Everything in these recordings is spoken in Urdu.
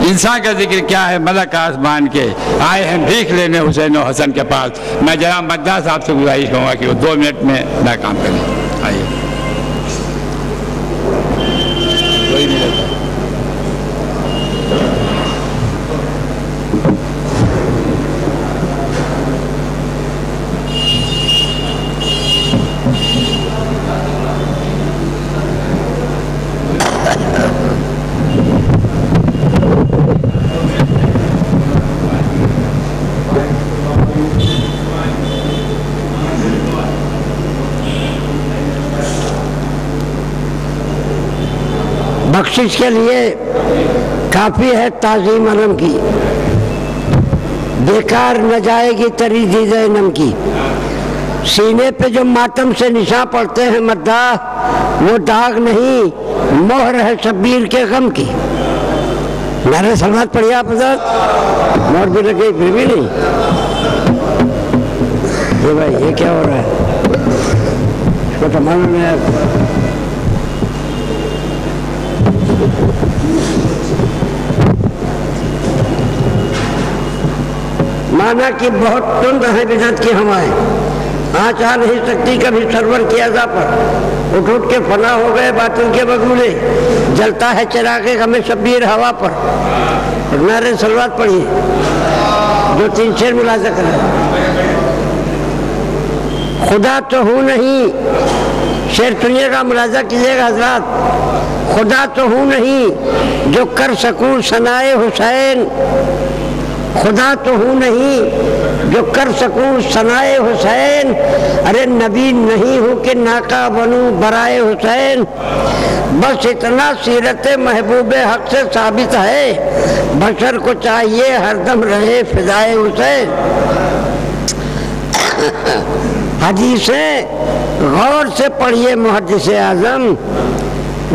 انسان کا ذکر کیا ہے، ملک آسمان کے آئے ہیں بھیک لینے حسین و حسن کے پاس۔ میں جناب مداح صاحب سے گزارش کروں گا کہ وہ 2 منٹ میں نہ کام کریں۔ آئیے کوئی نہیں لیتا۔ بخشش کے لیے کافی ہے تعظیم علم کی، بیکار نہ جائے گی تری دید انم کی۔ سینے پہ جو ماتم سے نشان پڑتے ہیں مداح، وہ داغ نہیں مہر ہے شبیر کے غم کی۔ نعرہ سلوات پڑھیے آپ حضرت، مہر بھی لگے پھر بھی نہیں۔ یہ بھائی یہ کیا ہو رہا ہے، اس کو تمام میں مانا کہ بہت تند ہے بدعت کی ہوائیں، آنچ آ نہیں سکتی کبھی سرور کی اذا پر، اٹھ اٹھ کے فنا ہو گئے باطل کے بگولے، جلتا ہے چراغ غم شبیر ہوا پر۔ نعرہ سلوات پڑھیے، جو 3 شعر ملاحظہ کر رہے ہیں۔ خدا تو ہوں نہیں، شعر سنیے گا ملاحظہ کیجیے گا حضرات، خدا تو ہوں نہیں جو کر سکوں ثنائے حسین، خدا تو ہوں نہیں جو کر سکوں ثنائے حسین، ارے نبی نہیں ہوں کہ ناکا بنوں برائے حسین، بس اتنا سیرت محبوب حق سے ثابت ہے، بشر کو چاہیے ہر دم رہے فدائے حسین۔ حدیثیں غور سے پڑھیے محدث اعظم،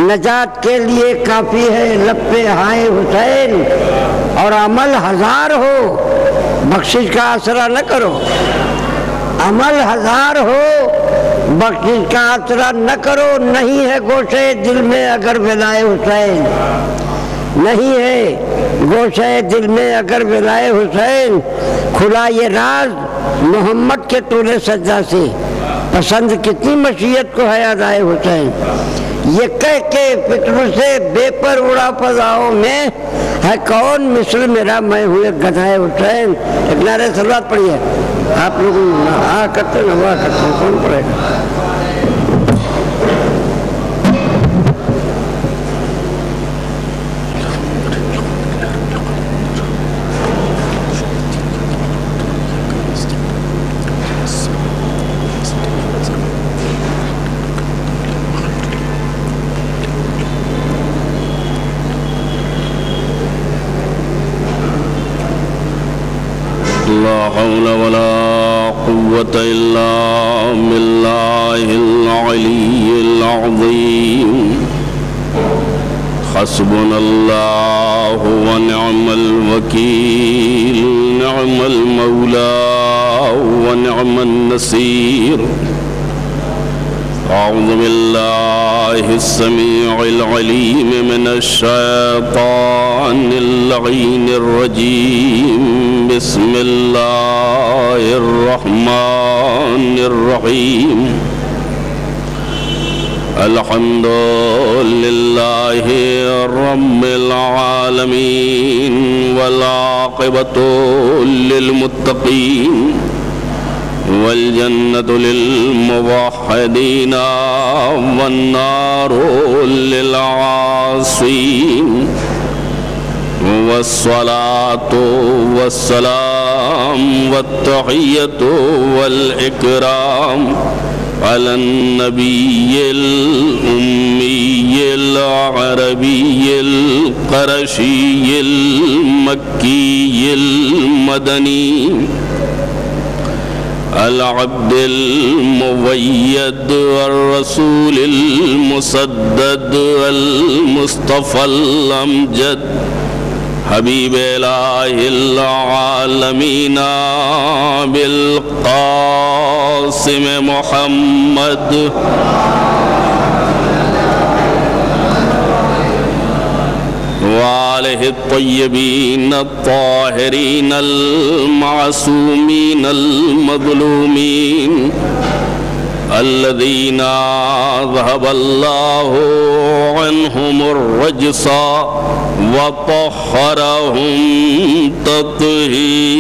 نجات کے لیے کافی ہے لب پہ ہائے حسین، اور عمل 1000 ہو بخشش کا آسرا نہ کرو، عمل 1000 ہو بخشش کا آسرا نہ کرو، نہیں ہے گوشے دل میں اگر ولائے حسین، نہیں ہے گوشے دل میں اگر ولائے حسین، کھلا یہ راز محمد کے طول سجدہ سے، پسند کتنی مشیت کو ہے ادائے حسین، یہ کہہ کے فطر سے بے پر اڑا فضاؤں میں، ہے کون مثل میرا میں ہوئے گدھائے حسین۔ ایک نعرہ سلوات پڑھیے، آپ لوگ ہاں کرتے نہ ہوا کرتے، کون پڑھے گا؟ لا حول ولا قوة إلا بالله العلي العظيم، حسبنا الله ونعم الوكيل، نعم المولى ونعم النصير۔ أعوذ بالله السميع العليم من الشيطان اللعين الرجيم، بسم الله الرحمن الرحيم، الحمد لله رب العالمين، والعاقبة للمتقين، والجنة للموحدين، والنار للعاصين، والصلاة والسلام والتحية والإكرام على النبي الأمي العربي القرشي المكي المدني، العبد المؤيد والرسول المسدد المصطفى الأمجد، حبيب إله العالمين بالقاسم محمد، وآلہ الطیبین الطاہرین المعصومین المظلومین الذین ذهب اللہ عنہم الرجس وطہرہم تطہیرا.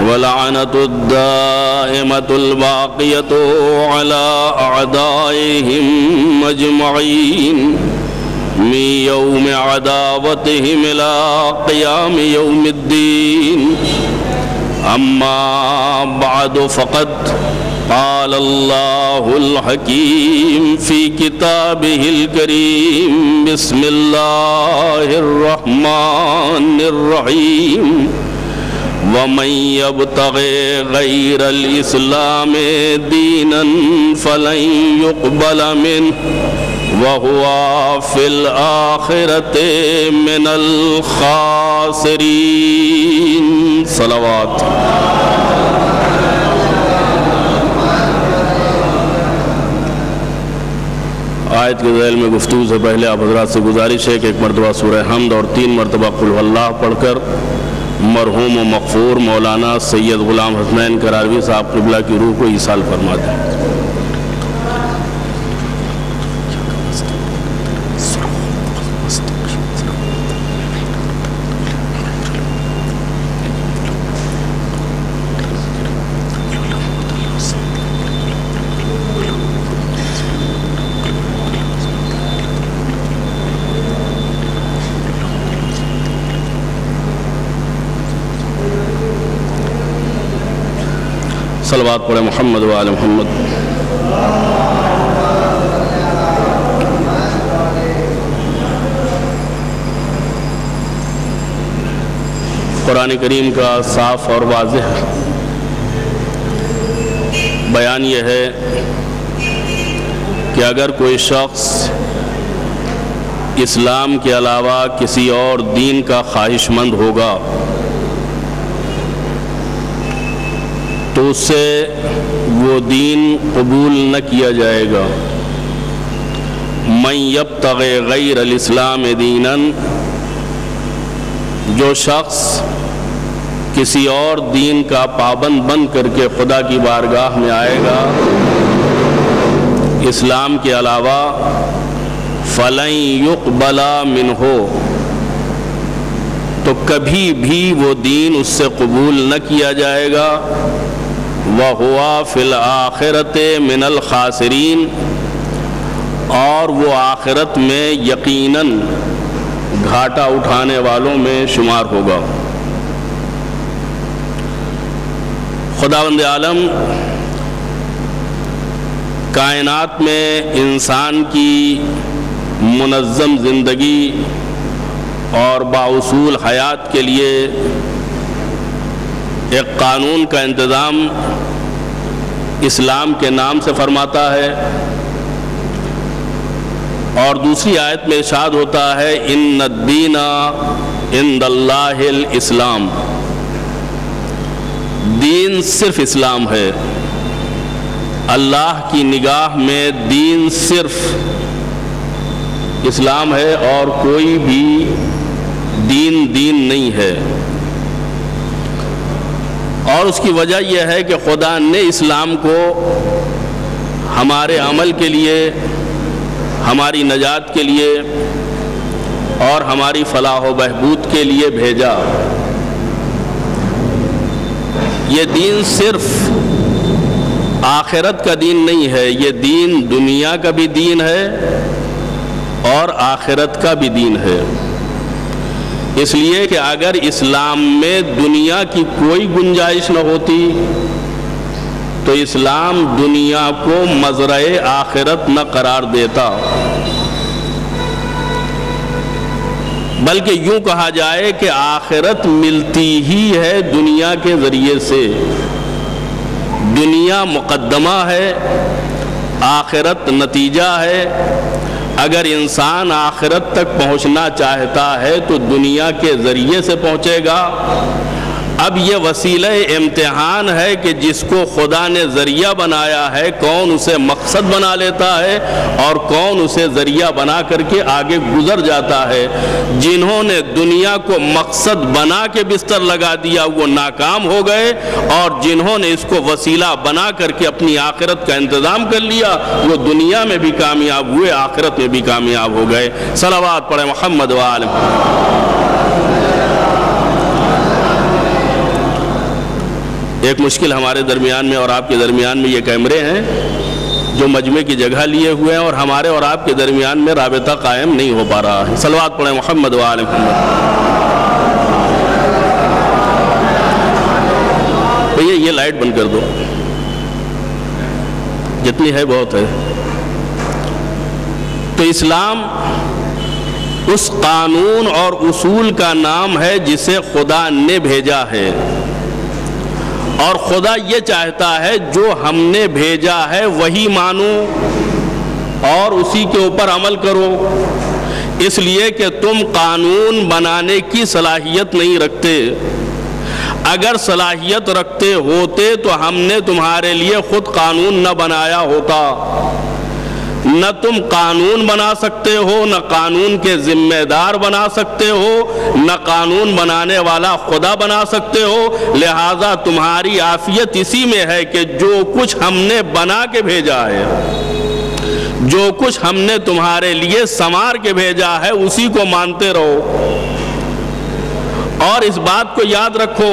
وَلَعْنَةُ الدَّائِمَةُ الْبَاقِيَةُ عَلَىٰ أَعْدَائِهِمْ أَجْمَعِينَ مِنْ يَوْمِ عَدَاوَتِهِمْ إِلَىٰ قِيَامِ يَوْمِ الدِّينِ. أَمَّا بَعْدُ فَقَدْ قَالَ اللَّهُ الْحَكِيمُ فِي كِتَابِهِ الْكَرِيمِ بِسْمِ اللَّهِ الرَّحْمَنِ الرَّحِيمِ. وَمَنْ يَبْتَغِ غَيْرَ الْإِسْلَامِ دِينًا فَلَنْ يُقْبَلَ مِنْهُ وَهُوَ فِي الْآخِرَةِ مِنَ الْخَاسِرِينَ. صلوات. آیت کے ذیل میں گفتگو سے پہلے آپ حضرات سے گزارش ہے کہ ایک مرتبہ سورہ حمد اور 3 مرتبہ قل هو اللہ پڑھ کر مرحوم و مغفور مولانا سید غلام حسنین کراروی صاحب قبلہ کی روح کو ایصال فرما دیں. صلوات پڑھیں محمد و آل محمد. قرآن کریم کا صاف اور واضح بیان یہ ہے کہ اگر کوئی شخص اسلام کے علاوہ کسی اور دین کا خواہش مند ہوگا تو اس سے وہ دین قبول نہ کیا جائے گا. من یبتغی غیر الاسلام دینا، جو شخص کسی اور دین کا پابند بن کر کے خدا کی بارگاہ میں آئے گا اسلام کے علاوہ، فلن یقبل منہ، تو کبھی بھی وہ دین اس سے قبول نہ کیا جائے گا. وَهُوَ فِي الْآخِرَةِ مِنَ الْخَاسِرِينَ، اور وہ آخرت میں یقیناً گھاٹا اٹھانے والوں میں شمار ہوگا. خداوند عالم کائنات میں انسان کی منظم زندگی اور بااصول حیات کے لیے ایک قانون کا انتظام اسلام کے نام سے فرماتا ہے، اور دوسری آیت میں ارشاد ہوتا ہے ان الدین عند اللہ الاسلام، دین صرف اسلام ہے. اللہ کی نگاہ میں دین صرف اسلام ہے اور کوئی بھی دین نہیں ہے. اور اس کی وجہ یہ ہے کہ خدا نے اسلام کو ہمارے عمل کے لیے، ہماری نجات کے لیے اور ہماری فلاح و بہبود کے لیے بھیجا. یہ دین صرف آخرت کا دین نہیں ہے، یہ دین دنیا کا بھی دین ہے اور آخرت کا بھی دین ہے. اس لیے کہ اگر اسلام میں دنیا کی کوئی گنجائش نہ ہوتی تو اسلام دنیا کو مزرع آخرت نہ قرار دیتا، بلکہ یوں کہا جائے کہ آخرت ملتی ہی ہے دنیا کے ذریعے سے. دنیا مقدمہ ہے، آخرت نتیجہ ہے. اگر انسان آخرت تک پہنچنا چاہتا ہے تو دنیا کے ذریعے سے پہنچے گا، اب یہ وسیلہ امتحان ہے کہ جس کو خدا نے ذریعہ بنایا ہے، کون اسے مقصد بنا لیتا ہے اور کون اسے ذریعہ بنا کر کے آگے گزر جاتا ہے۔ جنہوں نے دنیا کو مقصد بنا کے بستر لگا دیا وہ ناکام ہو گئے، اور جنہوں نے اس کو وسیلہ بنا کر کے اپنی آخرت کا انتظام کر لیا وہ دنیا میں بھی کامیاب ہوئے، آخرت میں بھی کامیاب ہو گئے۔ صلوات پڑھیں محمد و آل محمد۔ ایک مشکل ہمارے درمیان میں اور آپ کے درمیان میں یہ کیمرے ہیں جو مجمع کی جگہ لیے ہوئے ہیں، اور ہمارے اور آپ کے درمیان میں رابطہ قائم نہیں ہو پا رہا ہے۔ صلوات پڑھیں محمد و آل محمد۔ بھئی یہ لائٹ بند کر دو، جتنی ہے بہت ہے۔ تو اسلام اس قانون اور اصول کا نام ہے جسے خدا نے بھیجا ہے، اور خدا یہ چاہتا ہے جو ہم نے بھیجا ہے وہی مانو اور اسی کے اوپر عمل کرو، اس لیے کہ تم قانون بنانے کی صلاحیت نہیں رکھتے۔ اگر صلاحیت رکھتے ہوتے تو ہم نے تمہارے لیے خود قانون نہ بنایا ہوتا۔ نہ تم قانون بنا سکتے ہو، نہ قانون کے ذمہ دار بنا سکتے ہو، نہ قانون بنانے والا خدا بنا سکتے ہو، لہذا تمہاری عافیت اسی میں ہے کہ جو کچھ ہم نے بنا کے بھیجا ہے، جو کچھ ہم نے تمہارے لیے سنوار کے بھیجا ہے اسی کو مانتے رہو۔ اور اس بات کو یاد رکھو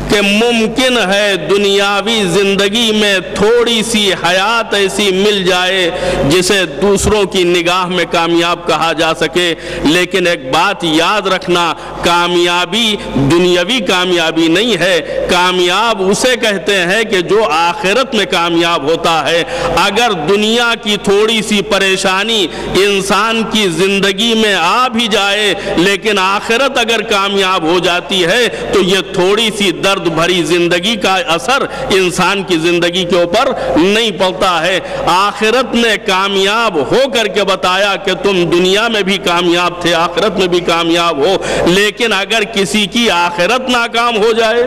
کہ ممکن ہے دنیاوی زندگی میں تھوڑی سی حیات ایسی مل جائے جسے دوسروں کی نگاہ میں کامیاب کہا جا سکے، لیکن ایک بات یاد رکھنا، کامیابی دنیاوی کامیابی نہیں ہے، کامیاب اسے کہتے ہیں کہ جو آخرت میں کامیاب ہوتا ہے۔ اگر دنیا کی تھوڑی سی پریشانی انسان کی زندگی میں آ بھی جائے لیکن آخرت اگر کامیاب ہو جاتی ہے تو یہ تھوڑی سی درد بھری زندگی کا اثر انسان کی زندگی کے اوپر نہیں پڑتا ہے۔ آخرت نے کامیاب ہو کر کے بتایا کہ تم دنیا میں بھی کامیاب تھے، آخرت میں بھی کامیاب ہو، لیکن اگر کسی کی آخرت ناکام ہو جائے،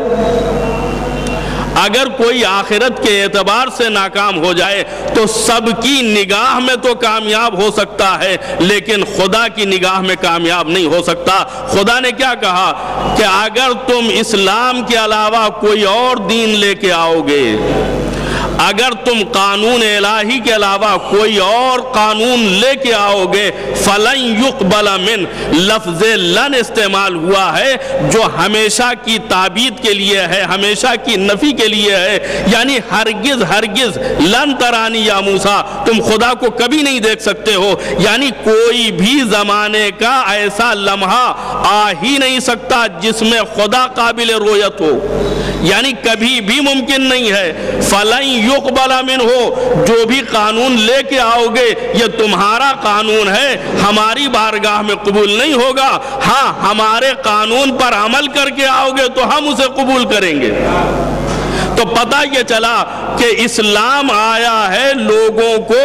اگر کوئی آخرت کے اعتبار سے ناکام ہو جائے تو سب کی نگاہ میں تو کامیاب ہو سکتا ہے لیکن خدا کی نگاہ میں کامیاب نہیں ہو سکتا۔ خدا نے کیا کہا کہ اگر تم اسلام کے علاوہ کوئی اور دین لے کے آؤ گے، اگر تم قانون الہی کے علاوہ کوئی اور قانون لے کے آؤ گے، فَلَن يُقْبَلَ مِن، لفظ لن استعمال ہوا ہے جو ہمیشہ کی تابید کے لیے ہے، ہمیشہ کی نفی کے لیے ہے، یعنی ہرگز ہرگز لن ترانی یا موسیٰ، تم خدا کو کبھی نہیں دیکھ سکتے ہو، یعنی کوئی بھی زمانے کا ایسا لمحہ آ ہی نہیں سکتا جس میں خدا قابل رؤیت ہو، یعنی کبھی بھی ممکن نہیں ہے۔ فَلَن يُقْبَلَ مِنْهُ، جو بھی قانون لے کے آؤ گے یہ تمہارا قانون ہے، ہماری بارگاہ میں قبول نہیں ہوگا۔ ہاں ہمارے قانون پر عمل کر کے آؤ گے تو ہم اسے قبول کریں گے۔ تو پتہ یہ چلا کہ اسلام آیا ہے لوگوں کو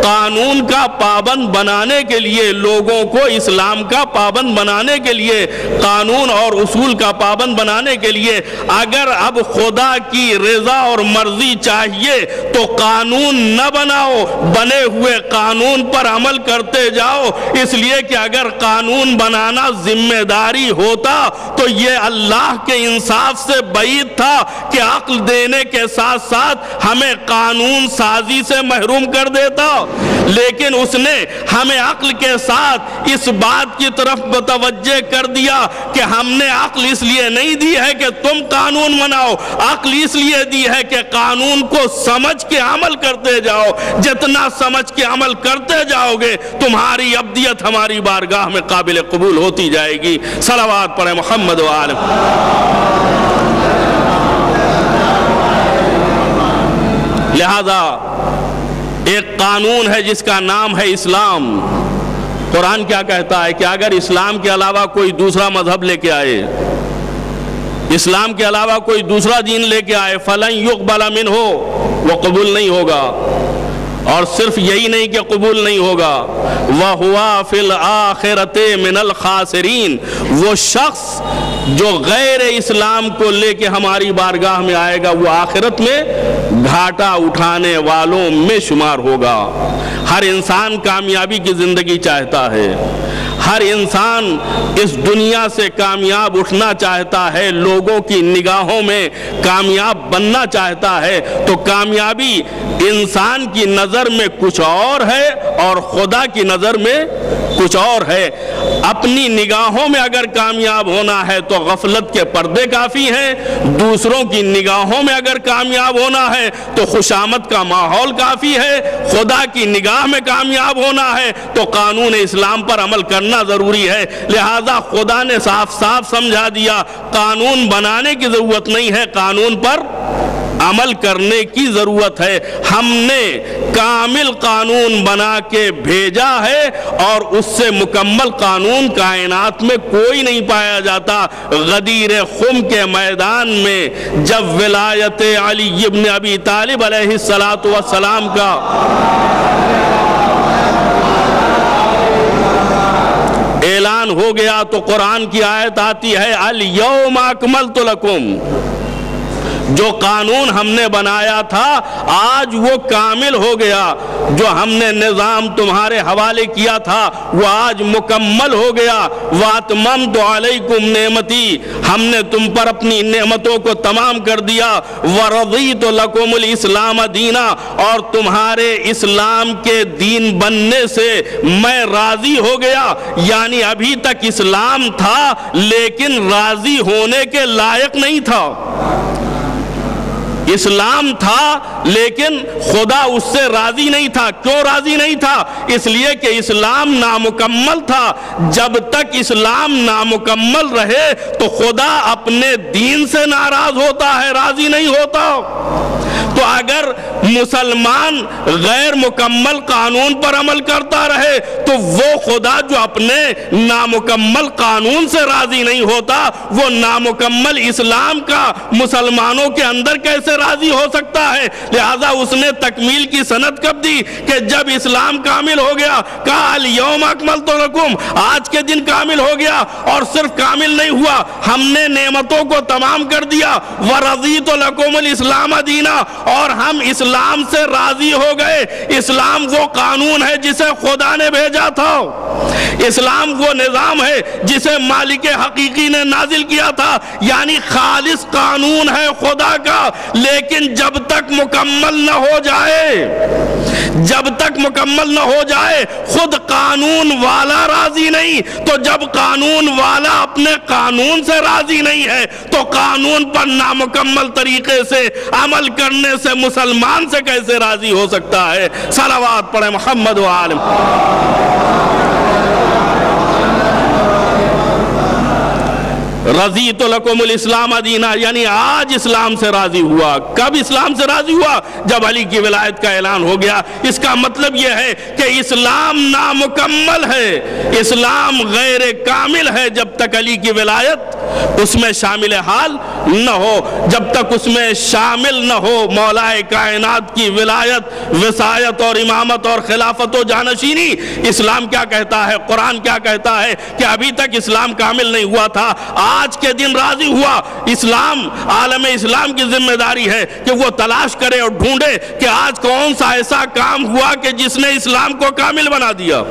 قانون کا پابند بنانے کے لیے، لوگوں کو اسلام کا پابند بنانے کے لیے، قانون اور اصول کا پابند بنانے کے لیے۔ اگر اب خدا کی رضا اور مرضی چاہیے تو قانون نہ بناؤ، بنے ہوئے قانون پر عمل کرتے جاؤ، اس لیے کہ اگر قانون بنانا ذمہ داری ہوتا تو یہ اللہ کے انصاف سے بعید تھا کہ عقل دینے کے ساتھ ساتھ ہمیں قانون سازی سے محروم کر دیتا، لیکن اس نے ہمیں عقل کے ساتھ اس بات کی طرف متوجہ کر دیا کہ ہم نے عقل اس لیے نہیں دی ہے کہ تم قانون بناؤ، عقل اس لیے دی ہے کہ قانون کو سمجھ کے عمل کرتے جاؤ، جتنا سمجھ کے عمل کرتے جاؤ گے تمہاری ابدیت ہماری بارگاہ میں قابل قبول ہوتی جائے گی۔ صلوات پڑھیں محمد و آل محمد۔ لہذا ایک قانون ہے جس کا نام ہے اسلام۔ قرآن کیا کہتا ہے کہ اگر اسلام کے علاوہ کوئی دوسرا مذہب لے کے آئے، اسلام کے علاوہ کوئی دوسرا دین لے کے آئے، فَلَن يُقْبَلَ مِنْهُ، وہ قبول نہیں ہوگا۔ اور صرف یہی نہیں کہ قبول نہیں ہوگا، وَهُوَ فِي الْآخِرَةِ مِنَ الْخَاسِرِينَ، وہ شخص جو غیر اسلام کو لے کے ہماری بارگاہ میں آئے گا وہ آخرت میں گھاٹا اٹھانے والوں میں شمار ہوگا۔ ہر انسان کامیابی کی زندگی چاہتا ہے، ہر انسان اس دنیا سے کامیاب اٹھنا چاہتا ہے، لوگوں کی نگاہوں میں کامیاب بننا چاہتا ہے، تو کامیابی انسان کی نظر میں کچھ اور ہے اور خدا کی نظر میں کچھ اور ہے۔ اپنی نگاہوں میں اگر کامیاب ہونا ہے تو غفلت کے پردے کافی ہیں، دوسروں کی نگاہوں میں اگر کامیاب ہونا ہے تو خوشامد کا ماحول کافی ہے، خدا کی نگاہ میں کامیاب ہونا ہے تو قانون اسلام پر عمل کرنا ضروری ہے۔ لہذا خدا نے صاف صاف سمجھا دیا، قانون بنانے کی ضرورت نہیں ہے، قانون پر عمل کرنے کی ضرورت ہے۔ ہم نے کامل قانون بنا کے بھیجا ہے اور اس سے مکمل قانون کائنات میں کوئی نہیں پایا جاتا۔ غدیر خم کے میدان میں جب ولایت علی ابن ابی طالب علیہ السلام کا اعلان ہو گیا تو قرآن کی آیت آتی ہے الیوم اکملت لکم، جو قانون ہم نے بنایا تھا آج وہ کامل ہو گیا، جو ہم نے نظام تمہارے حوالے کیا تھا وہ آج مکمل ہو گیا۔ وَأَتْمَمْتُ عَلَيْكُمْ نِعْمَتِي، ہم نے تم پر اپنی نعمتوں کو تمام کر دیا۔ وَرَضِيتُ لَكُمُ الْإِسْلَامَ دِينًا، اور تمہارے اسلام کے دین بننے سے میں راضی ہو گیا۔ یعنی ابھی تک اسلام تھا لیکن راضی ہونے کے لائق نہیں تھا، اسلام تھا لیکن خدا اس سے راضی نہیں تھا۔ کیوں راضی نہیں تھا؟ اس لیے کہ اسلام نامکمل تھا۔ جب تک اسلام نامکمل رہے تو خدا اپنے دین سے ناراض ہوتا ہے، راضی نہیں ہوتا۔ تو اگر مسلمان غیر مکمل قانون پر عمل کرتا رہے تو وہ خدا جو اپنے نامکمل قانون سے راضی نہیں ہوتا وہ نامکمل اسلام کا مسلمانوں کے اندر کیسے راضی ہو سکتا ہے؟ لہذا اس نے تکمیل کی سند کب دی کہ جب اسلام کامل ہو گیا، کہا الیوم اکملت لکم، آج کے دن کامل ہو گیا۔ اور صرف کامل نہیں ہوا، ہم نے نعمتوں کو تمام کر دیا۔ ورضیت لکم الاسلام دینا، اور ہم اسلام سے راضی ہو گئے۔ اسلام وہ قانون ہے جسے خدا نے بھیجا تھا، اسلام وہ نظام ہے جسے مالک حقیقی نے نازل کیا تھا، یعنی خالص قانون ہے خدا کا۔ لیکن جب تک مکمل نہ ہو جائے، جب تک مکمل نہ ہو جائے، خود قانون والا راضی نہیں، تو جب قانون والا اپنے قانون سے راضی نہیں ہے تو قانون پر نامکمل طریقے سے عمل کرنے سے مسلمان سے کیسے راضی ہو سکتا ہے؟ صلوات پڑھیں محمد و آل رضیت لکم الاسلام دینا، یعنی آج اسلام سے راضی ہوا۔ کب اسلام سے راضی ہوا؟ جب علی کی ولایت کا اعلان ہو گیا۔ اس کا مطلب یہ ہے کہ اسلام نامکمل ہے، اسلام غیر کامل ہے جب تک علی کی ولایت اس میں شامل حال نہ ہو، جب تک اس میں شامل نہ ہو مولا کائنات کی ولایت، وصایت اور امامت اور خلافت و جانشینی۔ اسلام کیا کہتا ہے؟ قرآن کیا کہتا ہے؟ کہ ابھی تک اسلام کامل نہیں ہوا تھا، آج کے دن راضی ہوا۔ اسلام، عالم اسلام کی ذمہ داری ہے کہ وہ تلاش کرے اور ڈھونڈے کہ آج کون سا ایسا کام ہوا کہ جس نے اسلام کو کامل بنا دیا،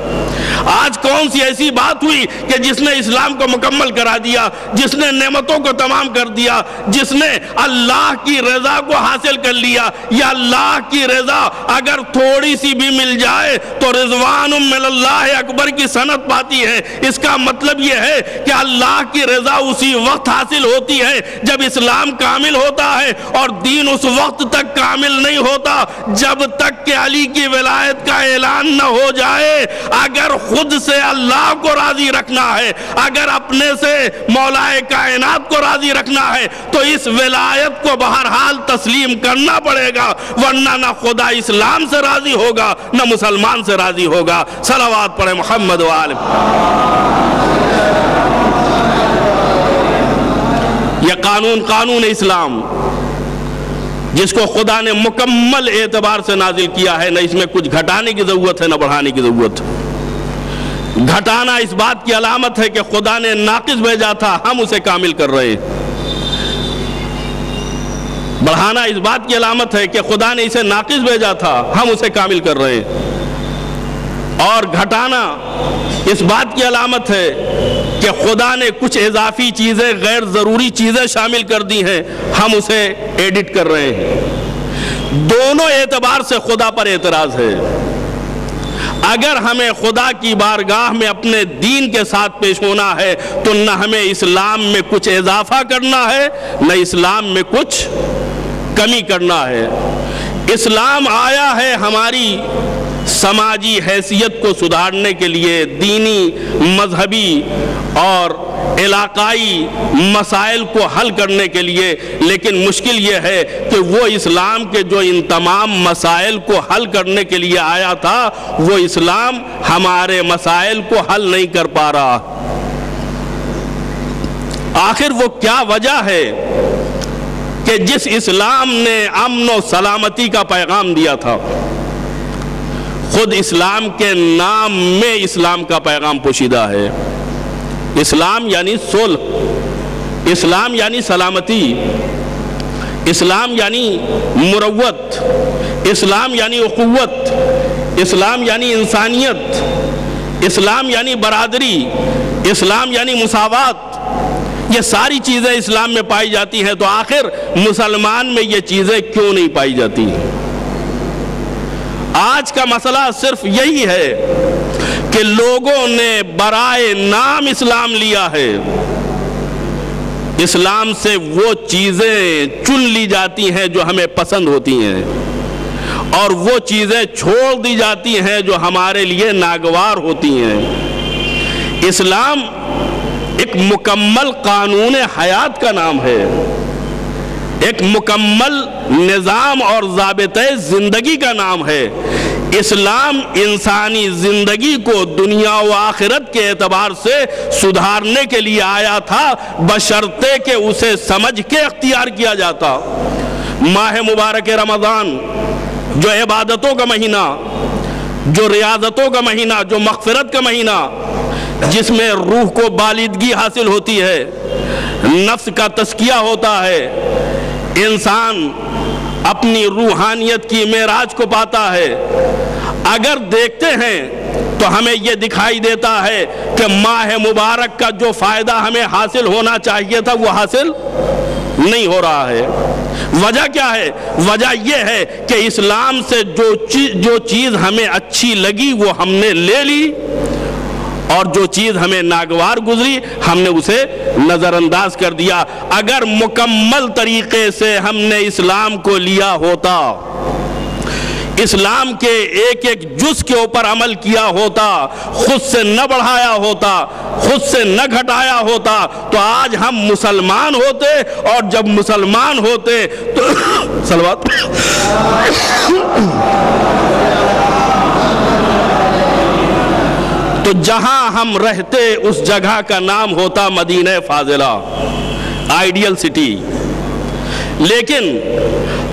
آج کون سی ایسی بات ہوئی کہ جس نے اسلام کو مکمل کرا دیا، جس نے نعمتوں کو تمام کر دیا، جس نے اللہ کی رضا کو حاصل کر لیا۔ یا اللہ کی رضا اگر تھوڑی سی بھی مل جائے تو رضوان من اللہ اکبر کی سند پاتی ہے۔ اس کا مطلب یہ ہے کہ اللہ کی رضا اسی وقت حاصل ہوتی ہے جب اسلام کامل ہوتا ہے، اور دین اس وقت تک کامل نہیں ہوتا جب تک کہ علی کی ولایت کا اعلان نہ ہو جائے۔ اگر خود سے اللہ کو راضی رکھنا ہے، اگر اپنے سے مولا کائنات کو راضی رکھنا ہے تو اس ولایت کو بہرحال تسلیم کرنا پڑے گا، ورنہ نہ خدا اسلام سے راضی ہوگا نہ مسلمان سے راضی ہوگا۔ صلوات پڑھیں محمد و آل۔ یہ قانون اسلام، جس کو خدا نے مکمل اعتبار سے نازل کیا ہے، نہ اس میں کچھ گھٹانے کی ضرورت ہے نہ بڑھانے کی ضرورت ہے۔ گھٹانا اس بات کی علامت ہے کہ خدا نے ناقص بھیجا تھا، ہم اسے کامل کر رہے ہیں۔ بڑھانا اس بات کی علامت ہے کہ خدا نے اسے ناقص بھیجا تھا، ہم اسے کامل کر رہے ہیں۔ اور گھٹانا اس بات کی علامت ہے کہ خدا نے کچھ اضافی چیزیں، غیر ضروری چیزیں شامل کر دی ہیں، ہم اسے ایڈٹ کر رہے ہیں۔ دونوں اعتبار سے خدا پر اعتراض ہے۔ اگر ہمیں خدا کی بارگاہ میں اپنے دین کے ساتھ پیش ہونا ہے تو نہ ہمیں اسلام میں کچھ اضافہ کرنا ہے نہ اسلام میں کچھ کمی کرنا ہے۔ اسلام آیا ہے ہماری سماجی حیثیت کو سدھارنے کے لیے، دینی، مذہبی اور علاقائی مسائل کو حل کرنے کے لیے، لیکن مشکل یہ ہے کہ وہ اسلام کے جو ان تمام مسائل کو حل کرنے کے لیے آیا تھا، وہ اسلام ہمارے مسائل کو حل نہیں کر پا رہا۔ آخر وہ کیا وجہ ہے کہ جس اسلام نے امن و سلامتی کا پیغام دیا تھا، خود اسلام کے نام میں اسلام کا پیغام پوشیدہ ہے۔ اسلام یعنی صلح، اسلام یعنی سلامتی، اسلام یعنی مروت، اسلام یعنی اخوت، اسلام یعنی انسانیت، اسلام یعنی برادری، اسلام یعنی مساوات۔ یہ ساری چیزیں اسلام میں پائی جاتی ہیں، تو آخر مسلمان میں یہ چیزیں کیوں نہیں پائی جاتی؟ آج کا مسئلہ صرف یہی ہے کہ لوگوں نے برائے نام اسلام لیا ہے۔ اسلام سے وہ چیزیں چن لی جاتی ہیں جو ہمیں پسند ہوتی ہیں، اور وہ چیزیں چھوڑ دی جاتی ہیں جو ہمارے لیے ناگوار ہوتی ہیں۔ اسلام ایک مکمل قانون حیات کا نام ہے، ایک مکمل نظام اور ضابطۂ زندگی کا نام ہے۔ اسلام انسانی زندگی کو دنیا و آخرت کے اعتبار سے سدھارنے کے لیے آیا تھا، بشرطے کہ اسے سمجھ کے اختیار کیا جاتا۔ ماہ مبارک رمضان، جو عبادتوں کا مہینہ، جو ریاضتوں کا مہینہ، جو مغفرت کا مہینہ، جس میں روح کو بالغی حاصل ہوتی ہے، نفس کا تزکیہ ہوتا ہے، انسان اپنی روحانیت کی معراج کو پاتا ہے۔ اگر دیکھتے ہیں تو ہمیں یہ دکھائی دیتا ہے کہ ماہ مبارک کا جو فائدہ ہمیں حاصل ہونا چاہیے تھا وہ حاصل نہیں ہو رہا ہے۔ وجہ کیا ہے؟ وجہ یہ ہے کہ اسلام سے جو چیز ہمیں اچھی لگی وہ ہم نے لے لی، اور جو چیز ہمیں ناگوار گزری ہم نے اسے نظر انداز کر دیا۔ اگر مکمل طریقے سے ہم نے اسلام کو لیا ہوتا، اسلام کے ایک ایک جز کے اوپر عمل کیا ہوتا، خود سے نہ بڑھایا ہوتا، خود سے نہ گھٹایا ہوتا، تو آج ہم مسلمان ہوتے، اور جب مسلمان ہوتے تو صلوات تو جہاں ہم رہتے اس جگہ کا نام ہوتا مدینہ فاضلہ، آئیڈیل سٹی۔ لیکن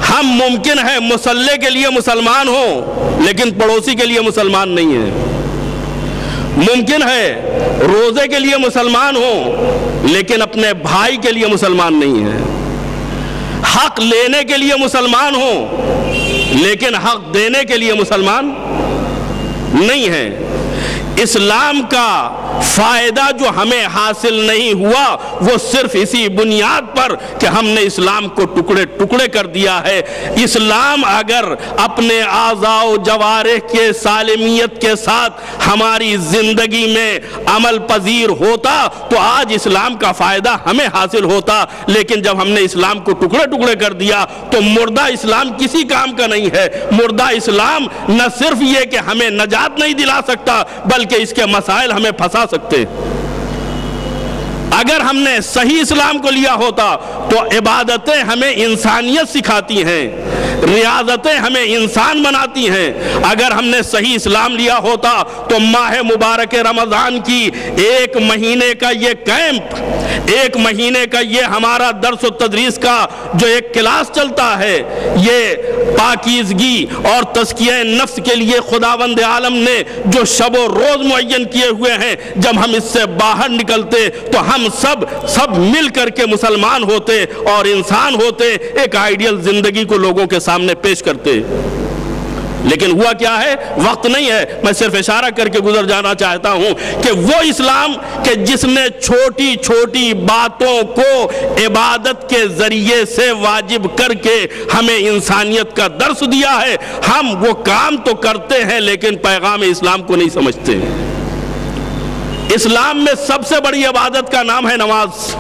ہم ممکن ہے مصلے کے لیے مسلمان ہوں لیکن پڑوسی کے لیے مسلمان نہیں ہیں۔ ممکن ہے روزے کے لیے مسلمان ہوں لیکن اپنے بھائی کے لیے مسلمان نہیں ہیں۔ حق لینے کے لیے مسلمان ہوں لیکن حق دینے کے لیے مسلمان نہیں ہیں۔ اسلام کا فائدہ جو ہمیں حاصل نہیں ہوا وہ صرف اسی بنیاد پر کہ ہم نے اسلام کو ٹکڑے ٹکڑے کر دیا ہے۔ اسلام اگر اپنے اعضاء و جوارح کے سالمیت کے ساتھ ہماری زندگی میں عمل پذیر ہوتا تو آج اسلام کا فائدہ ہمیں حاصل ہوتا، لیکن جب ہم نے اسلام کو ٹکڑے ٹکڑے کر دیا تو مردہ اسلام کسی کام کا نہیں ہے۔ مردہ اسلام نہ صرف یہ کہ ہمیں نجات نہیں دلا سکتا بلکہ اس کے مسائل ہمیں پھنسا سکتے۔ اگر ہم نے صحیح اسلام کو لیا ہوتا تو عبادتیں ہمیں انسانیت سکھاتی ہیں، ریاضتیں ہمیں انسان بناتی ہیں۔ اگر ہم نے صحیح اسلام لیا ہوتا تو ماہ مبارک رمضان کی ایک مہینے کا یہ کیمپ ایک مہینے کا یہ ہمارا درس و تدریس کا جو ایک کلاس چلتا ہے، یہ پاکیزگی اور تزکیہ نفس کے لیے خداوند عالم نے جو شب و روز معین کیے ہوئے ہیں، جب ہم اس سے باہر نکلتے تو ہم سب مل کر کے مسلمان ہوتے اور انسان ہوتے، ایک آئیڈیل زندگی کو لوگوں کے سامنے پیش کرتے۔ لیکن ہوا کیا ہے؟ وقت نہیں ہے، میں صرف اشارہ کر کے گزر جانا چاہتا ہوں کہ وہ اسلام کہ جس نے چھوٹی چھوٹی باتوں کو عبادت کے ذریعے سے واجب کر کے ہمیں انسانیت کا درس دیا ہے، ہم وہ کام تو کرتے ہیں لیکن پیغام اسلام کو نہیں سمجھتے۔ اسلام میں سب سے بڑی عبادت کا نام ہے نماز،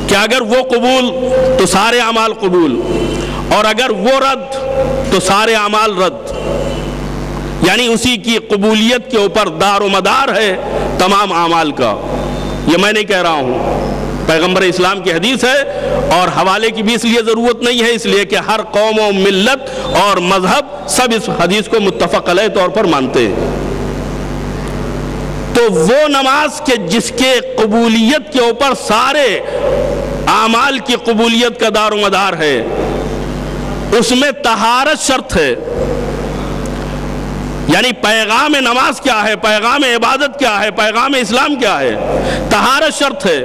کہ اگر وہ قبول تو سارے اعمال قبول، اور اگر وہ رد تو سارے اعمال رد، یعنی اسی کی قبولیت کے اوپر دار و مدار ہے تمام اعمال کا۔ یہ میں نہیں کہہ رہا ہوں، پیغمبر اسلام کی حدیث ہے، اور حوالے کی بھی اس لیے ضرورت نہیں ہے، اس لیے کہ ہر قوم و ملت اور مذہب سب اس حدیث کو متفق علیہ طور پر مانتے ہیں۔ تو وہ نماز کہ جس کے قبولیت کے اوپر سارے اعمال کی قبولیت کا دار و مدار ہے، اس میں طہارت شرط ہے۔ یعنی پیغام نماز کیا ہے، پیغام عبادت کیا ہے، پیغام اسلام کیا ہے؟ طہارت شرط ہے۔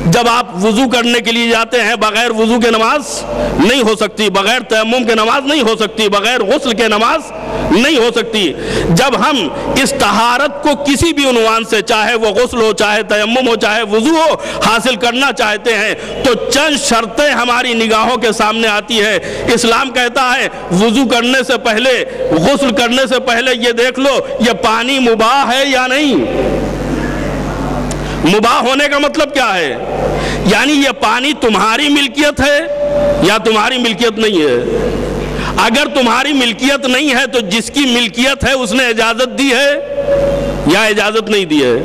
جب آپ وضو کرنے کے لیے جاتے ہیں، بغیر وضو کے نماز نہیں ہو سکتی، بغیر تیمم کے نماز نہیں ہو سکتی، بغیر غسل کے نماز نہیں ہو سکتی۔ جب ہم اس طہارت کو کسی بھی عنوان سے، چاہے وہ غسل ہو، چاہے تیمم ہو، چاہے وضو ہو، حاصل کرنا چاہتے ہیں تو چند شرطیں ہماری نگاہوں کے سامنے آتی ہے۔ اسلام کہتا ہے وضو کرنے سے پہلے، غسل کرنے سے پہلے یہ دیکھ لو یہ پانی مباح ہے یا نہیں۔ مباح ہونے کا مطلب کیا ہے؟ یعنی یہ پانی تمہاری ملکیت ہے یا تمہاری ملکیت نہیں ہے۔ اگر تمہاری ملکیت نہیں ہے تو جس کی ملکیت ہے اس نے اجازت دی ہے یا اجازت نہیں دی ہے؟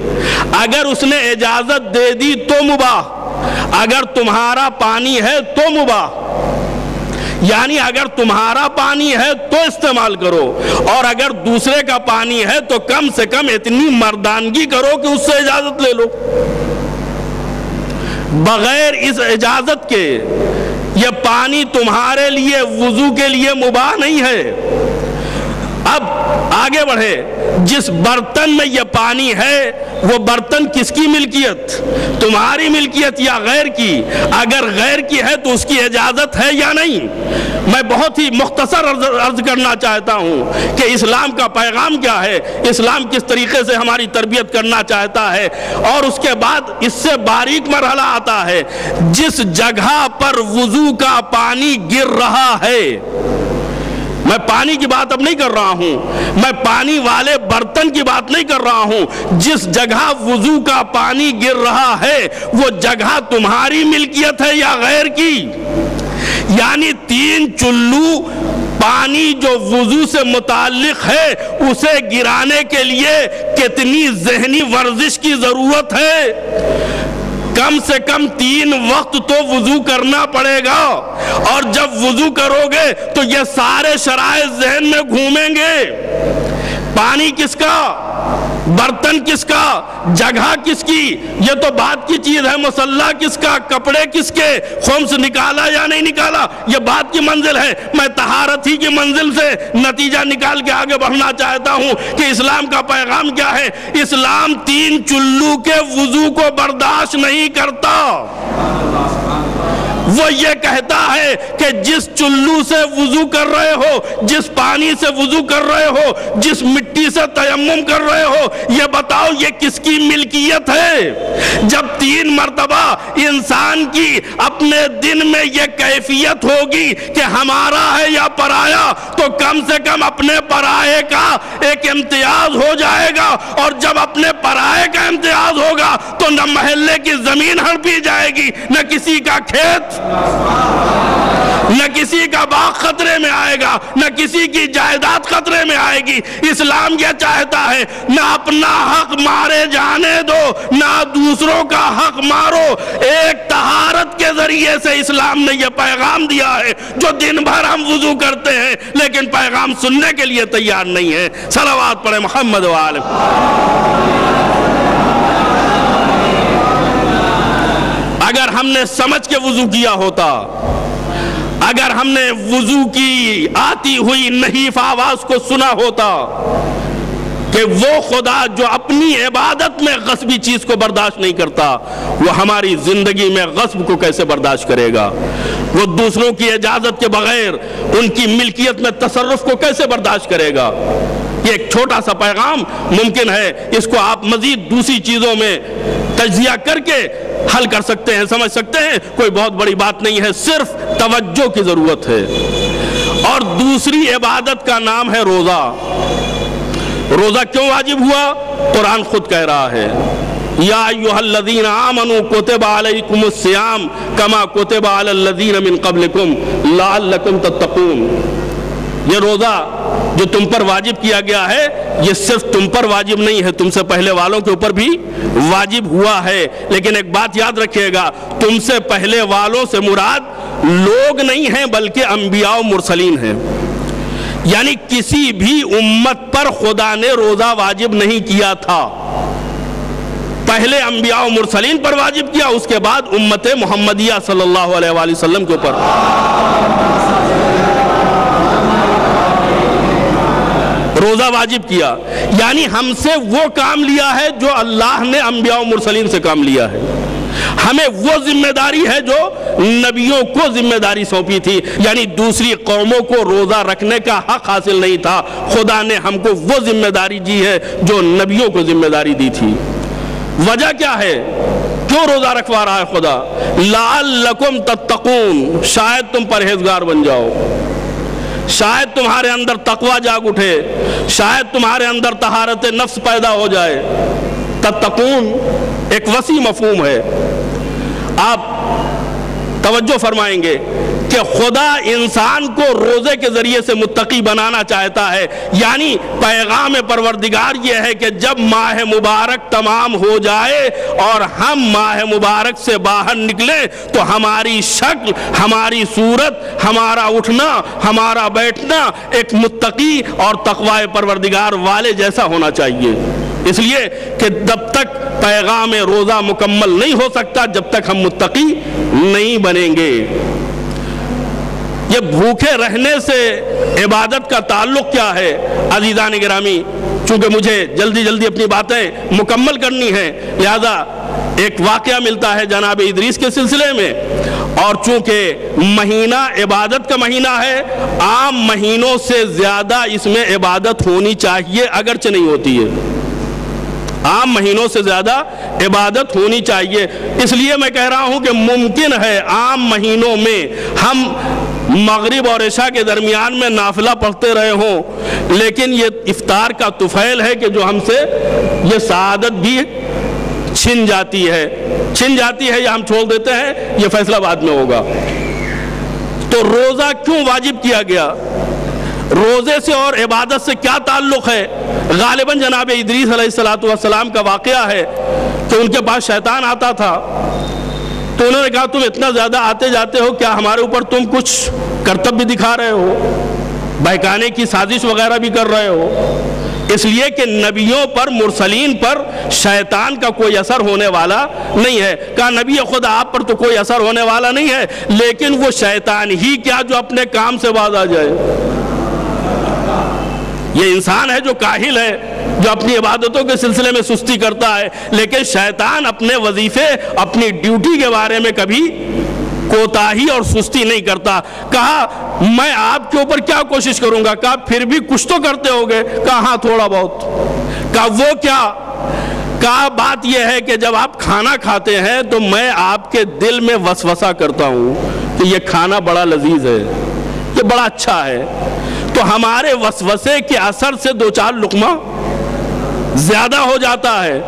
اگر اس نے اجازت دے دی تو مباح، اگر تمہارا پانی ہے تو مباح۔ یعنی اگر تمہارا پانی ہے تو استعمال کرو، اور اگر دوسرے کا پانی ہے تو کم سے کم اتنی مردانگی کرو کہ اس سے اجازت لے لو۔ بغیر اس اجازت کے یہ پانی تمہارے لیے وضو کے لیے مباح نہیں ہے۔ اب آگے بڑھے، جس برتن میں یہ پانی ہے وہ برتن کس کی ملکیت؟ تمہاری ملکیت یا غیر کی؟ اگر غیر کی ہے تو اس کی اجازت ہے یا نہیں؟ میں بہت ہی مختصر عرض کرنا چاہتا ہوں کہ اسلام کا پیغام کیا ہے، اسلام کس طریقے سے ہماری تربیت کرنا چاہتا ہے، اور اس کے بعد اس سے باریک مرحلہ آتا ہے۔ جس جگہ پر وضو کا پانی گر رہا ہے، میں پانی کی بات اب نہیں کر رہا ہوں، میں پانی والے برتن کی بات نہیں کر رہا ہوں، جس جگہ وضو کا پانی گر رہا ہے وہ جگہ تمہاری ملکیت ہے یا غیر کی؟ یعنی 3 چلو پانی جو وضو سے متعلق ہے اسے گرانے کے لیے کتنی ذہنی ورزش کی ضرورت ہے؟ کم سے کم 3 وقت تو وضو کرنا پڑے گا، اور جب وضو کرو گے تو یہ سارے شرائط ذہن میں گھومیں گے۔ پانی کس کا؟ برتن کس کا؟ جگہ کس کی؟ یہ تو بات کی چیز ہے۔ مصلی کس کا؟ کپڑے کس کے؟ خمس نکالا یا نہیں نکالا؟ یہ بات کی منزل ہے۔ میں طہارت ہی کی منزل سے نتیجہ نکال کے آگے بڑھنا چاہتا ہوں کہ اسلام کا پیغام کیا ہے۔ اسلام 3 چلو کے وضو کو برداشت نہیں کرتا۔ وہ یہ کہتا ہے کہ جس چلو سے وضو کر رہے ہو، جس پانی سے وضو کر رہے ہو، جس مٹی سے تیمم کر رہے ہو، یہ بتاؤ یہ کس کی ملکیت ہے؟ جب 3 مرتبہ انسان کی اپنے دن میں یہ کیفیت ہوگی کہ ہمارا ہے یا پرایا، تو کم سے کم اپنے پرائے کا ایک امتیاز ہو جائے گا، اور جب اپنے پرائے کا امتیاز ہوگا تو نہ محلے کی زمین ہڑپی جائے گی، نہ کسی کا کھیت، نہ کسی کا باغ خطرے میں آئے گا، نہ کسی کی جائیداد خطرے میں آئے گی۔ اسلام یہ چاہتا ہے نہ اپنا حق مارے جانے دو، نہ دوسروں کا حق مارو۔ ایک طہارت کے ذریعے سے اسلام نے یہ پیغام دیا ہے، جو دن بھر ہم وضو کرتے ہیں لیکن پیغام سننے کے لیے تیار نہیں ہے۔ صلوات پڑھیں محمد و آلہ۔ اگر ہم نے سمجھ کے وضو کیا ہوتا، اگر ہم نے وضو کی آتی ہوئی نحیف آواز کو سنا ہوتا کہ وہ خدا جو اپنی عبادت میں غصبی چیز کو برداشت نہیں کرتا، وہ ہماری زندگی میں غصب کو کیسے برداشت کرے گا؟ وہ دوسروں کی اجازت کے بغیر ان کی ملکیت میں تصرف کو کیسے برداشت کرے گا؟ یہ ایک چھوٹا سا پیغام ممکن ہے اس کو آپ مزید دوسری چیزوں میں تجزیہ کر کے حل کر سکتے ہیں، سمجھ سکتے ہیں، کوئی بہت بڑی بات نہیں ہے، صرف توجہ کی ضرورت ہے۔ اور دوسری عبادت کا نام ہے روزہ۔ روزہ کیوں واجب ہوا؟ قرآن خود کہہ رہا ہے، یا ایھا الذین آمنوا کتب علیکم الصیام کما کتب علی الذین من قبلکم لعلکم تتقون۔ یہ روزہ جو تم پر واجب کیا گیا ہے، یہ صرف تم پر واجب نہیں ہے، تم سے پہلے والوں کے اوپر بھی واجب ہوا ہے۔ لیکن ایک بات یاد رکھیے گا، تم سے پہلے والوں سے مراد لوگ نہیں ہیں بلکہ انبیاء و مرسلین ہیں۔ یعنی کسی بھی امت پر خدا نے روزہ واجب نہیں کیا تھا، پہلے انبیاء و مرسلین پر واجب کیا، اس کے بعد امت محمدیہ صلی اللہ علیہ وآلہ وسلم کے اوپر روزہ واجب کیا۔ یعنی ہم سے وہ کام لیا ہے جو اللہ نے انبیاء و مرسلین سے کام لیا ہے، ہمیں وہ ذمہ داری ہے جو نبیوں کو ذمہ داری سونپی تھی۔ یعنی دوسری قوموں کو روزہ رکھنے کا حق حاصل نہیں تھا، خدا نے ہم کو وہ ذمہ داری دی ہے جو نبیوں کو ذمہ داری دی تھی۔ وجہ کیا ہے؟ کیوں روزہ رکھوا رہا ہے خدا؟ لعلکم تتقون، شاید تم پرہیزگار بن جاؤ، شاید تمہارے اندر تقوی جاگ اٹھے، شاید تمہارے اندر طہارت نفس پیدا ہو جائے۔ تتقون ایک وسیع مفہوم ہے۔ آپ توجہ فرمائیں گے کہ خدا انسان کو روزے کے ذریعے سے متقی بنانا چاہتا ہے۔ یعنی پیغام پروردگار یہ ہے کہ جب ماہ مبارک تمام ہو جائے اور ہم ماہ مبارک سے باہر نکلیں تو ہماری شکل، ہماری صورت، ہمارا اٹھنا، ہمارا بیٹھنا ایک متقی اور تقوی پروردگار والے جیسا ہونا چاہیے۔ اس لیے کہ جب تک پیغام روزہ مکمل نہیں ہو سکتا جب تک ہم متقی نہیں بنیں گے۔ یہ بھوکے رہنے سے عبادت کا تعلق کیا ہے؟ عزیزان گرامی، چونکہ مجھے جلدی جلدی اپنی باتیں مکمل کرنی ہیں، لہذا ایک واقعہ ملتا ہے جناب ادریس کے سلسلے میں، اور چونکہ مہینہ عبادت کا مہینہ ہے، عام مہینوں سے زیادہ اس میں عبادت ہونی چاہیے، اگرچہ نہیں ہوتی ہے، عام مہینوں سے زیادہ عبادت ہونی چاہیے۔ اس لیے میں کہہ رہا ہوں کہ ممکن ہے عام مہینوں میں ہم مغرب اور عشاء کے درمیان میں نافلہ پڑھتے رہے ہوں، لیکن یہ افطار کا طفیل ہے کہ جو ہم سے یہ سعادت بھی چھن جاتی ہے یا ہم چھوڑ دیتے ہیں، یہ فیصلہ بعد میں ہوگا۔ تو روزہ کیوں واجب کیا گیا؟ روزے سے اور عبادت سے کیا تعلق ہے؟ غالباً جناب ادریس علیہ السلام کا واقعہ ہے کہ ان کے پاس شیطان آتا تھا، تو انہوں نے کہا تم اتنا زیادہ آتے جاتے ہو، کیا ہمارے اوپر تم کچھ کرتب بھی دکھا رہے ہو، بہکانے کی سازش وغیرہ بھی کر رہے ہو؟ اس لیے کہ نبیوں پر، مرسلین پر شیطان کا کوئی اثر ہونے والا نہیں ہے۔ کہا نبی خدا آپ پر تو کوئی اثر ہونے والا نہیں ہے، لیکن وہ شیطان ہی کیا جو اپنے کام سے باز آ جائے؟ یہ انسان ہے جو کاہل ہے، جو اپنی عبادتوں کے سلسلے میں سستی کرتا ہے، لیکن شیطان اپنے وظیفے، اپنی ڈیوٹی کے بارے میں کبھی کوتاہی اور سستی نہیں کرتا۔ کہا میں آپ کے اوپر کیا کوشش کروں گا؟ کہا پھر بھی کچھ تو کرتے ہوگے؟ کہا ہاں تھوڑا بہت۔ کہا وہ کیا؟ کہا بات یہ ہے کہ جب آپ کھانا کھاتے ہیں تو میں آپ کے دل میں وسوسہ کرتا ہوں کہ یہ کھانا بڑا لذیذ ہے، یہ بڑا اچھا ہے، تو ہمارے وسوسے کے اثر سے دو چار لقمہ زیادہ ہو جاتا ہے،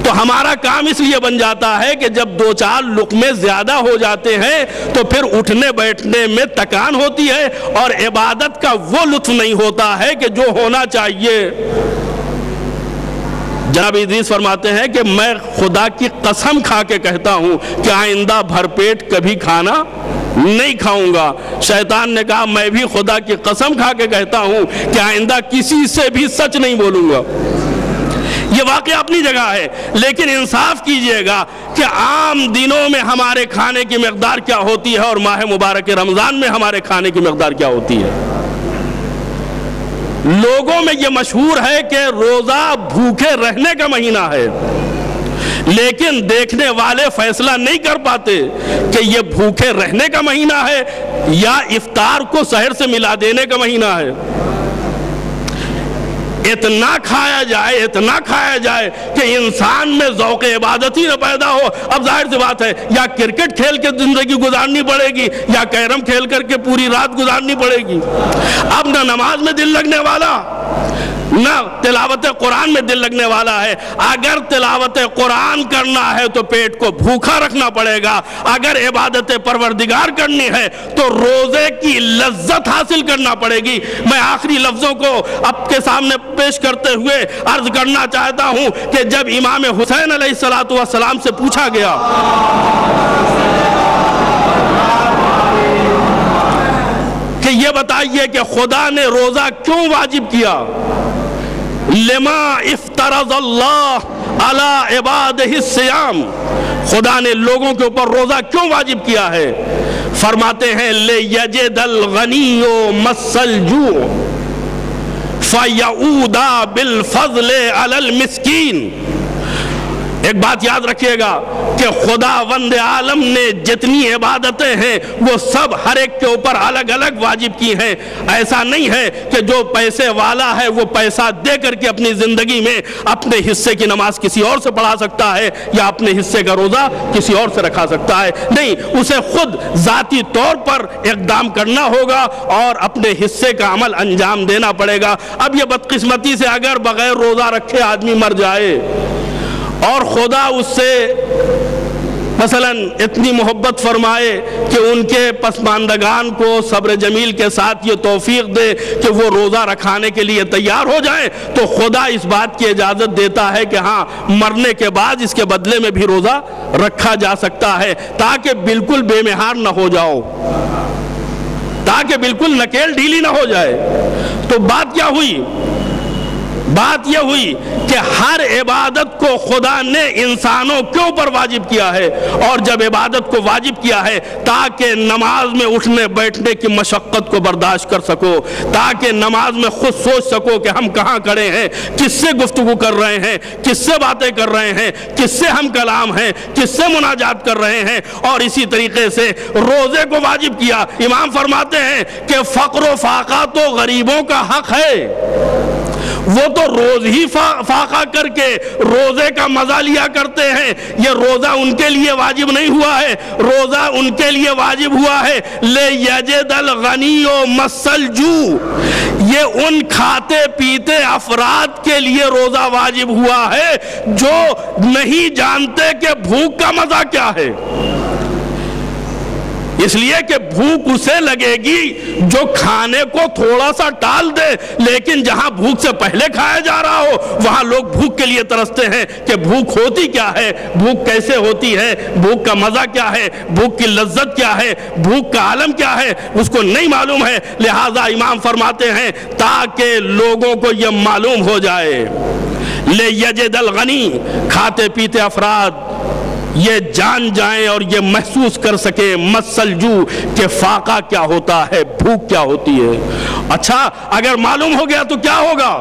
تو ہمارا کام اس لیے بن جاتا ہے کہ جب دو چار لقمے زیادہ ہو جاتے ہیں تو پھر اٹھنے بیٹھنے میں تکان ہوتی ہے اور عبادت کا وہ لطف نہیں ہوتا ہے کہ جو ہونا چاہیے۔ جناب ادریس فرماتے ہیں کہ میں خدا کی قسم کھا کے کہتا ہوں کہ آئندہ بھر پیٹ کبھی کھانا نہیں کھاؤں گا۔ شیطان نے کہا میں بھی خدا کی قسم کھا کے کہتا ہوں کہ آئندہ کسی سے بھی سچ نہیں بولوں گا۔ یہ واقعہ اپنی جگہ ہے، لیکن انصاف کیجئے گا کہ عام دنوں میں ہمارے کھانے کی مقدار کیا ہوتی ہے اور ماہ مبارک رمضان میں ہمارے کھانے کی مقدار کیا ہوتی ہے۔ لوگوں میں یہ مشہور ہے کہ روزہ بھوکے رہنے کا مہینہ ہے، لیکن دیکھنے والے فیصلہ نہیں کر پاتے کہ یہ بھوکے رہنے کا مہینہ ہے یا افطار کو سحر سے ملا دینے کا مہینہ ہے۔ اتنا کھایا جائے کہ انسان میں ذوق عبادت ہی نہ پیدا ہو۔ اب ظاہر سی بات ہے، یا کرکٹ کھیل کے زندگی گزارنی پڑے گی یا کیرم کھیل کر کے پوری رات گزارنی پڑے گی۔ اب نہ نماز میں دل لگنے والا، نہ تلاوت قرآن میں دل لگنے والا ہے۔ اگر تلاوت قرآن کرنا ہے تو پیٹ کو بھوکا رکھنا پڑے گا، اگر عبادت پروردگار کرنی ہے تو روزے کی لذت حاصل کرنا پڑے گی۔ میں آخری لفظوں کو آپ کے سامنے پیش کرتے ہوئے عرض کرنا چاہتا ہوں کہ جب امام حسین علیہ السلام سے پوچھا گیا کہ یہ بتائیے کہ خدا نے روزہ کیوں واجب کیا، لما افترض اللہ علی عبادہ الصیام، خدا نے لوگوں کے اوپر روزہ کیوں واجب کیا ہے؟ فرماتے ہیں لیجد الغنی مس الجوع فیعود بالفضل علی المسکین۔ ایک بات یاد رکھیے گا کہ خداوند عالم نے جتنی عبادتیں ہیں وہ سب ہر ایک کے اوپر الگ الگ واجب کی ہیں۔ ایسا نہیں ہے کہ جو پیسے والا ہے وہ پیسہ دے کر کے اپنی زندگی میں اپنے حصے کی نماز کسی اور سے پڑھا سکتا ہے یا اپنے حصے کا روزہ کسی اور سے رکھا سکتا ہے، نہیں، اسے خود ذاتی طور پر اقدام کرنا ہوگا اور اپنے حصے کا عمل انجام دینا پڑے گا۔ اب یہ بدقسمتی سے اگر بغیر روزہ رکھے آدمی مر جائے اور خدا اس سے مثلا اتنی محبت فرمائے کہ ان کے پسماندگان کو صبر جمیل کے ساتھ یہ توفیق دے کہ وہ روزہ رکھانے کے لیے تیار ہو جائیں، تو خدا اس بات کی اجازت دیتا ہے کہ ہاں مرنے کے بعد اس کے بدلے میں بھی روزہ رکھا جا سکتا ہے، تاکہ بالکل بے مہار نہ ہو جاؤ، تاکہ بالکل نکیل ڈھیلی نہ ہو جائے۔ تو بات کیا ہوئی؟ بات یہ ہوئی کہ ہر عبادت کو خدا نے انسانوں کے اوپر واجب کیا ہے، اور جب عبادت کو واجب کیا ہے تاکہ نماز میں اٹھنے بیٹھنے کی مشقت کو برداشت کر سکو، تاکہ نماز میں خود سوچ سکو کہ ہم کہاں کھڑے ہیں، کس سے گفتگو کر رہے ہیں، کس سے باتیں کر رہے ہیں، کس سے ہم کلام ہیں، کس سے مناجات کر رہے ہیں، اور اسی طریقے سے روزے کو واجب کیا۔ امام فرماتے ہیں کہ فقر و فاقہ تو غریبوں کا حق ہے، وہ تو روز ہی فاقہ کر کے روزے کا مزہ لیا کرتے ہیں، یہ روزہ ان کے لیے واجب نہیں ہوا ہے، روزہ ان کے لیے واجب ہوا ہے لیجد الغنی مس الجوع، یہ ان کھاتے پیتے افراد کے لیے روزہ واجب ہوا ہے جو نہیں جانتے کہ بھوک کا مزہ کیا ہے، اس لیے کہ بھوک اسے لگے گی جو کھانے کو تھوڑا سا ٹال دے، لیکن جہاں بھوک سے پہلے کھایا جا رہا ہو وہاں لوگ بھوک کے لیے ترستے ہیں کہ بھوک ہوتی کیا ہے، بھوک کیسے ہوتی ہے، بھوک کا مزہ کیا ہے، بھوک کی لذت کیا ہے، بھوک کا عالم کیا ہے، اس کو نہیں معلوم ہے۔ لہٰذا امام فرماتے ہیں تاکہ لوگوں کو یہ معلوم ہو جائے، لیجد الغنی، کھاتے پیتے افراد یہ جان جائیں اور یہ محسوس کر سکے مس الجوع کہ فاقہ کیا ہوتا ہے، بھوک کیا ہوتی ہے۔ اچھا اگر معلوم ہو گیا تو کیا ہوگا؟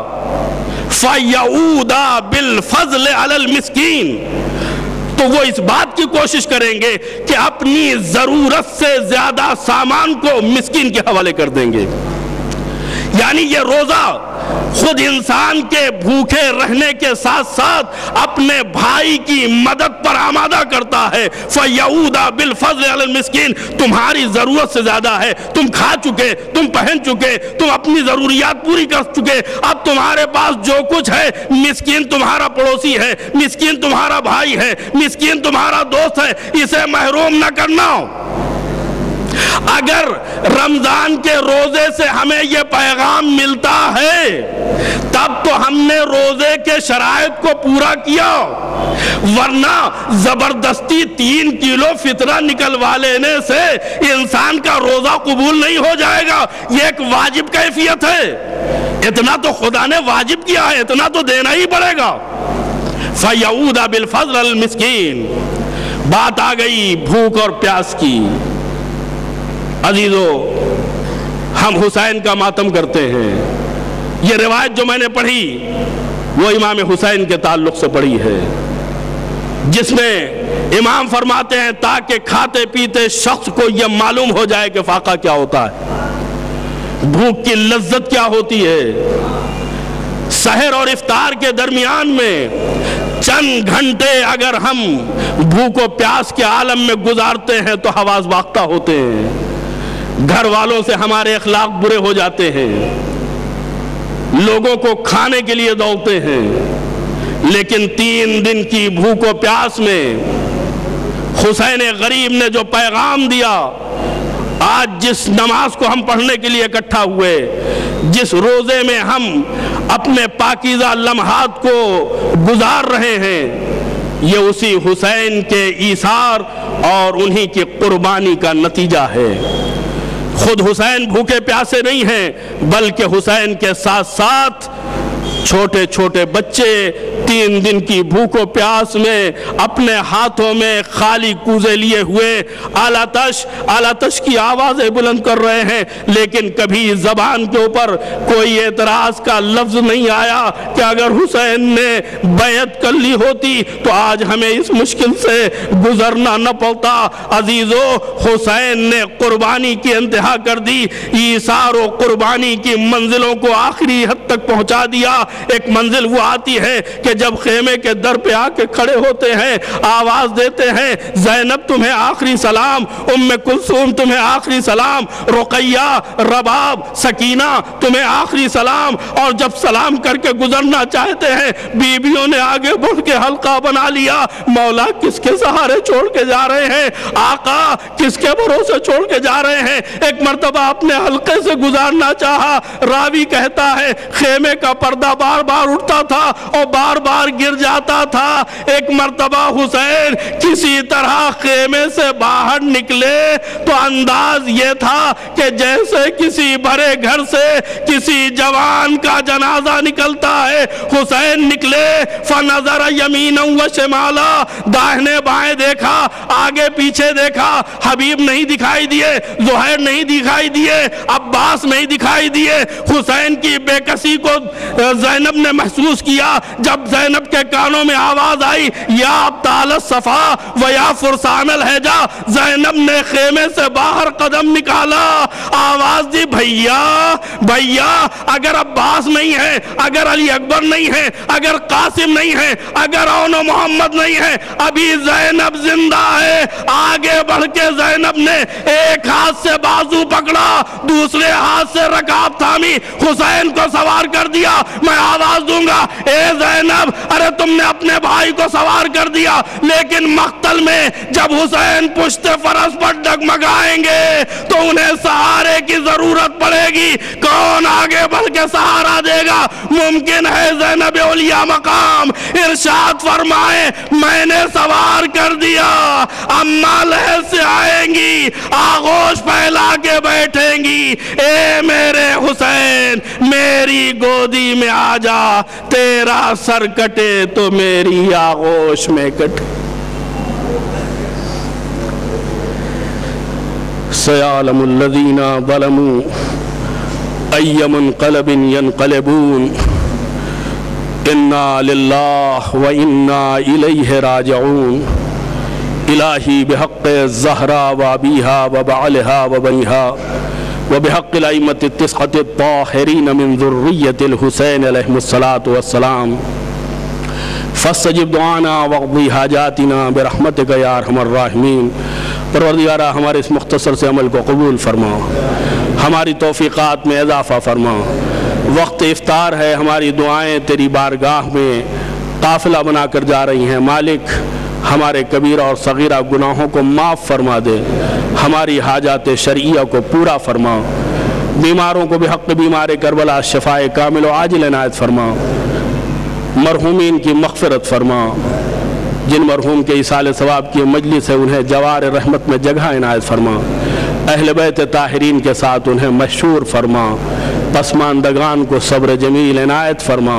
فَيَعُودَ بِالْفَضْلِ عَلَى الْمِسْكِينِ، تو وہ اس بات کی کوشش کریں گے کہ اپنی ضرورت سے زیادہ سامان کو مسکین کے حوالے کر دیں گے۔ یعنی یہ روزہ خود انسان کے بھوکے رہنے کے ساتھ ساتھ اپنے بھائی کی مدد پر آمادہ کرتا ہے۔ فَيَعُودَ بِالْفَضْلِ عَلَى الْمِسْكِينِ، تمہاری ضرورت سے زیادہ ہے، تم کھا چکے، تم پہن چکے، تم اپنی ضروریات پوری کر چکے، اب تمہارے پاس جو کچھ ہے، مسکین تمہارا پڑوسی ہے، مسکین تمہارا بھائی ہے، مسکین تمہارا دوست ہے، اسے محروم نہ کرنا۔ اگر رمضان کے روزے سے ہمیں یہ پیغام ملتا ہے تب تو ہم نے روزے کے شرائط کو پورا کیا، ورنہ زبردستی 3 کلو فطرہ نکلوا لینے سے انسان کا روزہ قبول نہیں ہو جائے گا۔ یہ ایک واجب کیفیت ہے، اتنا تو خدا نے واجب کیا ہے، اتنا تو دینا ہی پڑے گا۔ فَيَعُودَ بِالْفَضْلِ الْمِسْكِينَ۔ بات آ گئی بھوک اور پیاس کی۔ عزیزو، ہم حسین کا ماتم کرتے ہیں۔ یہ روایت جو میں نے پڑھی وہ امام حسین کے تعلق سے پڑھی ہے، جس میں امام فرماتے ہیں تاکہ کھاتے پیتے شخص کو یہ معلوم ہو جائے کہ فاقہ کیا ہوتا ہے، بھوک کی لذت کیا ہوتی ہے۔ سحر اور افطار کے درمیان میں چند گھنٹے اگر ہم بھوک و پیاس کے عالم میں گزارتے ہیں تو حواس باختہ ہوتے ہیں، گھر والوں سے ہمارے اخلاق برے ہو جاتے ہیں، لوگوں کو کھانے کے لیے دوڑتے ہیں۔ لیکن 3 دن کی بھوک و پیاس میں حسین غریب نے جو پیغام دیا، آج جس نماز کو ہم پڑھنے کے لیے اکٹھا ہوئے، جس روزے میں ہم اپنے پاکیزہ لمحات کو گزار رہے ہیں، یہ اسی حسین کے ایثار اور انہی کی قربانی کا نتیجہ ہے۔ خود حسین بھوکے پیاسے نہیں ہیں، بلکہ حسین کے ساتھ ساتھ چھوٹے چھوٹے بچے 3 دن کی بھوک و پیاس میں اپنے ہاتھوں میں خالی کوزے لیے ہوئے اعلیٰ تش کی آوازیں بلند کر رہے ہیں، لیکن کبھی زبان کے اوپر کوئی اعتراض کا لفظ نہیں آیا کہ اگر حسین نے بیعت کر لی ہوتی تو آج ہمیں اس مشکل سے گزرنا نہ پڑتا۔ عزیزو، حسین نے قربانی کی انتہا کر دی، ایثار و قربانی کی منزلوں کو آخری حد تک پہنچا دیا۔ ایک منزل وہ آتی ہے کہ جب خیمے کے در پہ آ کے کھڑے ہوتے ہیں، آواز دیتے ہیں، زینب تمہیں آخری سلام، ام کلثوم تمہیں آخری سلام، رقیہ، رباب، سکینہ تمہیں آخری سلام، اور جب سلام کر کے گزرنا چاہتے ہیں، بیویوں نے آگے بڑھ کے حلقہ بنا لیا۔ مولا کس کے سہارے چھوڑ کے جا رہے ہیں؟ آقا کس کے بھروسے چھوڑ کے جا رہے ہیں؟ ایک مرتبہ اپنے حلقے سے گزارنا چاہا، راوی کہتا ہے خیمے کا پردہ بار بار اٹھتا تھا اور بار بار گر جاتا تھا۔ ایک مرتبہ حسین کسی طرح خیمے سے باہر نکلے تو انداز یہ تھا کہ جیسے کسی بھرے گھر سے کسی جوان کا جنازہ نکلتا ہے۔ حسین نکلے، فنظر یمینا و شمالا، داہنے بائیں دیکھا، آگے پیچھے دیکھا، حبیب نہیں دکھائی دیے، زہیر نہیں دکھائی دیے، عباس نہیں دکھائی دیے۔ حسین کی بے کسی کو زینب نے محسوس کیا۔ جب زینب کے کانوں میں آواز آئی یا ابطال الصفا و یا فرسان الحجہ، زینب نے خیمے سے باہر قدم نکالا، آواز دی بھیا بھیا، اگر عباس نہیں ہے، اگر علی اکبر نہیں ہے، اگر قاسم نہیں ہے، اگر اون و محمد نہیں ہے، ابھی زینب زندہ ہے۔ آگے بڑھ کے زینب نے ایک ہاتھ سے بازو پکڑا، دوسرے ہاتھ سے رکاب تھامی، حسین کو سوار کر دیا۔ میں آواز دوں گا، اے زینب، ارے تم نے اپنے بھائی کو سوار کر دیا، لیکن مقتل میں جب حسین پشت فرس پر ڈگمگائیں گے تو انہیں سہارے کی ضرورت پڑے گی۔ کون آگے بڑھ کے سہارا دے گا؟ ممکن ہے زینب اولیاء مقام ارشاد فرمائے میں نے سوار کر دیا، اماں لہر سے آئیں گی، آغوش پھیلا کے بیٹھیں گی، اے میرے حسین میری گودی میں آ جا، تیرا سر کٹے تو میری آغوش میں کٹے۔ سیعلم الذین ظلموا ای منقلب ینقلبون، انا للہ و انا الیہ راجعون۔ الہی بحق الزہرا و ابیہا و بعلہا و بنیہا و بحق الائمة التسعة الطاہرین من ذریت الحسین علیہ السلام فاستجب دعانا واقضی حاجاتنا برحمتک یا ارحم الراحمین۔ پروردگارہ ہمارے اس مختصر سے عمل کو قبول فرما، ہماری توفیقات میں اضافہ فرما۔ وقت افطار ہے، ہماری دعائیں تیری بارگاہ میں قافلہ بنا کر جا رہی ہیں۔ مالک ہمارے کبیرہ اور صغیرہ گناہوں کو معاف فرما دے، ہماری حاجات شرعیہ کو پورا فرما، بیماروں کو بحق بیمار کربلا شفاء کامل و عاجل عنایت فرما، مرحومین کی مغفرت فرما، جن مرحوم کے ایصال ثواب کی مجلس ہے انہیں جوار رحمت میں جگہ عنایت فرما، اہل بیت طاہرین کے ساتھ انہیں مشہور فرما، پسماندگان کو صبر جمیل عنایت فرما،